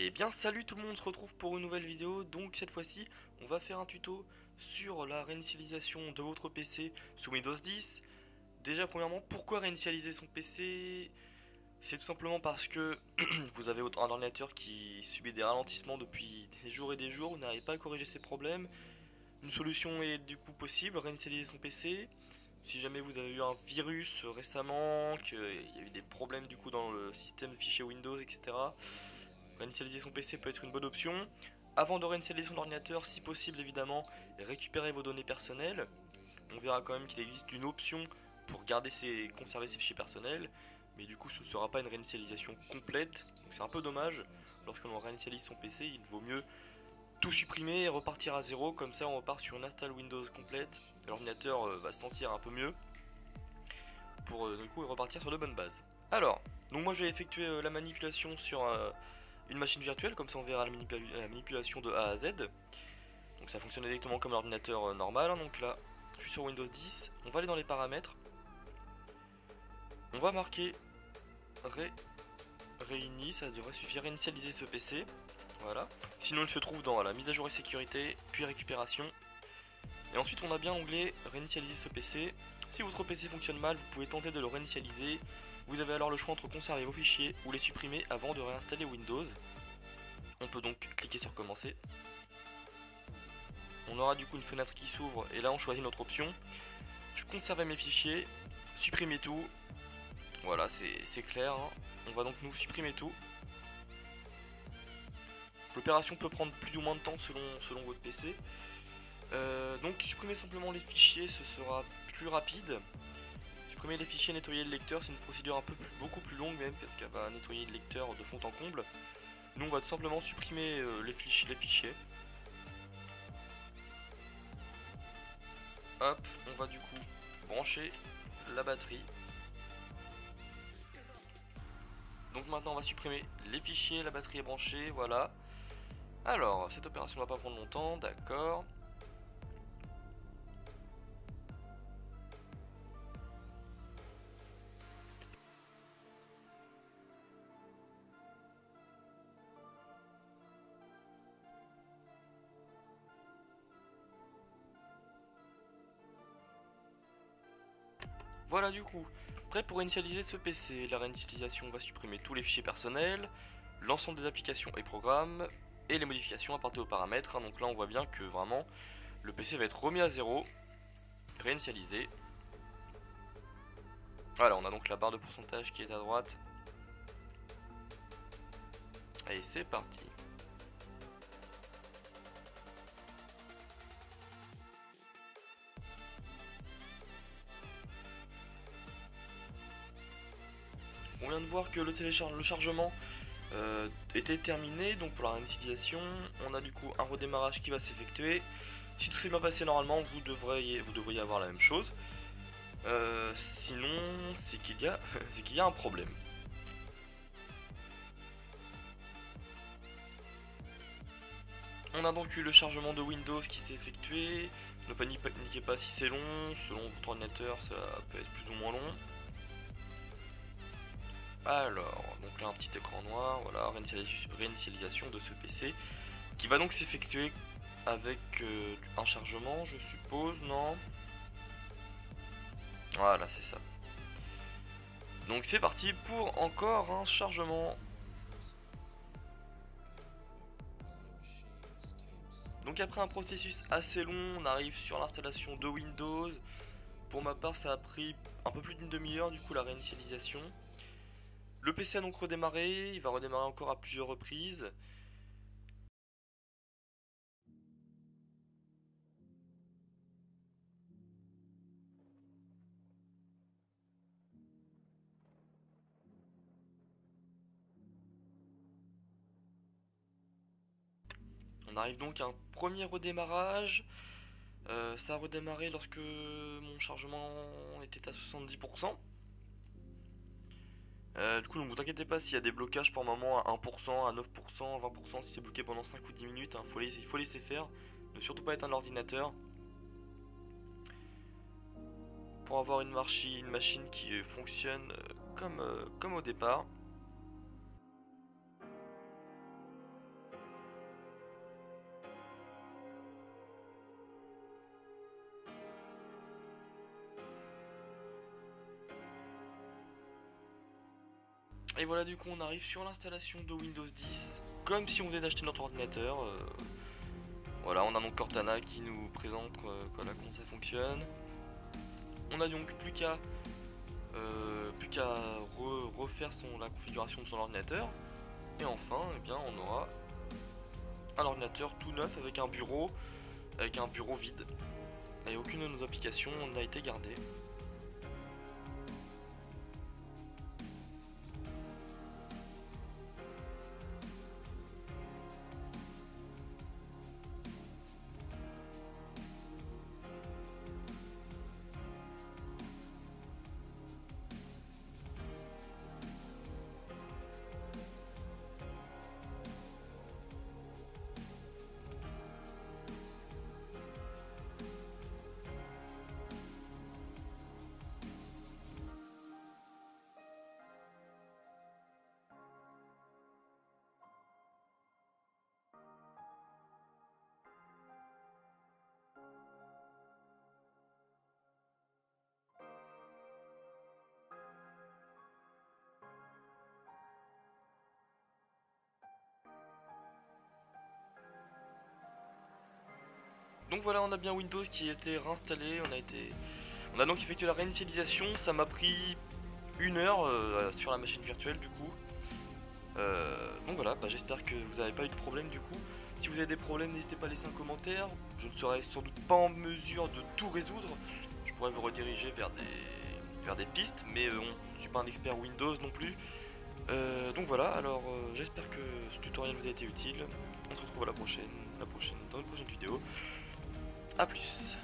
Et bien salut tout le monde, on se retrouve pour une nouvelle vidéo. Donc cette fois-ci on va faire un tuto sur la réinitialisation de votre PC sous Windows 10. Déjà premièrement, pourquoi réinitialiser son PC? C'est tout simplement parce que vous avez un ordinateur qui subit des ralentissements depuis des jours et des jours, vous n'arrivez pas à corriger ces problèmes. Une solution est du coup possible, réinitialiser son PC. Si jamais vous avez eu un virus récemment, qu'il y a eu des problèmes du coup dans le système de fichiers Windows, etc. Réinitialiser son PC peut être une bonne option. Avant de réinitialiser son ordinateur, si possible évidemment, récupérez vos données personnelles. On verra quand même qu'il existe une option pour conserver ses fichiers personnels, mais du coup ce ne sera pas une réinitialisation complète, donc c'est un peu dommage. Lorsqu'on réinitialise son PC, il vaut mieux tout supprimer et repartir à zéro, comme ça on repart sur une install Windows complète. L'ordinateur va se sentir un peu mieux pour du coup repartir sur de bonnes bases. Alors, donc moi je vais effectuer la manipulation sur une machine virtuelle, comme ça on verra la manipulation de A à Z. Donc ça fonctionne exactement comme l'ordinateur normal, hein. Donc là, je suis sur Windows 10, on va aller dans les paramètres. On va marquer réini, ça devrait suffire, réinitialiser ce PC. Voilà. Sinon il se trouve dans la mise à jour et sécurité, puis récupération. Et ensuite on a bien l'onglet réinitialiser ce PC. Si votre PC fonctionne mal, vous pouvez tenter de le réinitialiser. Vous avez alors le choix entre conserver vos fichiers ou les supprimer avant de réinstaller Windows. On peut donc cliquer sur commencer. On aura du coup une fenêtre qui s'ouvre et là on choisit notre option. Je conserve mes fichiers, supprimer tout. Voilà, c'est clair, hein. On va donc nous supprimer tout. L'opération peut prendre plus ou moins de temps selon votre PC. Donc supprimer simplement les fichiers, ce sera plus rapide. Supprimer les fichiers, nettoyer le lecteur, c'est une procédure beaucoup plus longue même, parce qu'elle va nettoyer le lecteur de fond en comble. Nous on va tout simplement supprimer les fichiers. Hop, on va du coup brancher la batterie. Donc maintenant on va supprimer les fichiers, la batterie est branchée, voilà. Alors, cette opération ne va pas prendre longtemps, d'accord. Voilà du coup, prêt pour initialiser ce PC. La réinitialisation va supprimer tous les fichiers personnels, l'ensemble des applications et programmes, et les modifications apportées aux paramètres, hein. Donc là on voit bien que vraiment le PC va être remis à zéro, réinitialisé. Voilà, on a donc la barre de pourcentage qui est à droite. Et c'est parti. On vient de voir que le chargement était terminé, donc pour la réinitialisation, on a du coup un redémarrage qui va s'effectuer. Si tout s'est bien passé normalement, vous devriez avoir la même chose. Sinon, c'est qu'il y a un problème. On a donc eu le chargement de Windows qui s'est effectué. Ne paniquez pas si c'est long, selon votre ordinateur ça peut être plus ou moins long. Alors, donc là un petit écran noir, voilà, réinitialisation de ce PC qui va donc s'effectuer avec un chargement, je suppose, non? Voilà, c'est ça. Donc c'est parti pour encore un chargement. Donc après un processus assez long, on arrive sur l'installation de Windows. Pour ma part, ça a pris un peu plus d'une demi-heure, du coup, la réinitialisation. Le PC a donc redémarré, il va redémarrer encore à plusieurs reprises. On arrive donc à un premier redémarrage. Ça a redémarré lorsque mon chargement était à 70%. Du coup, ne vous inquiétez pas s'il y a des blocages par moment à 1%, à 9%, à 20%, si c'est bloqué pendant 5 ou 10 minutes, hein, il faut laisser faire. Ne surtout pas éteindre l'ordinateur pour avoir une machine qui fonctionne comme au départ. Et voilà, du coup on arrive sur l'installation de Windows 10 comme si on venait d'acheter notre ordinateur. Voilà, on a donc Cortana qui nous présente voilà, comment ça fonctionne. On a donc plus qu'à refaire la configuration de son ordinateur. Et enfin, eh bien, on aura un ordinateur tout neuf avec un bureau vide. Et aucune de nos applications n'a été gardée. Donc voilà, on a bien Windows qui a été réinstallé, on a donc effectué la réinitialisation, ça m'a pris 1 heure sur la machine virtuelle du coup. Donc voilà, bah, j'espère que vous n'avez pas eu de problème du coup. Si vous avez des problèmes, n'hésitez pas à laisser un commentaire, je ne serai sans doute pas en mesure de tout résoudre. Je pourrais vous rediriger vers des pistes, mais bon, je ne suis pas un expert Windows non plus. Donc voilà, alors j'espère que ce tutoriel vous a été utile. On se retrouve à dans une prochaine vidéo. A plus.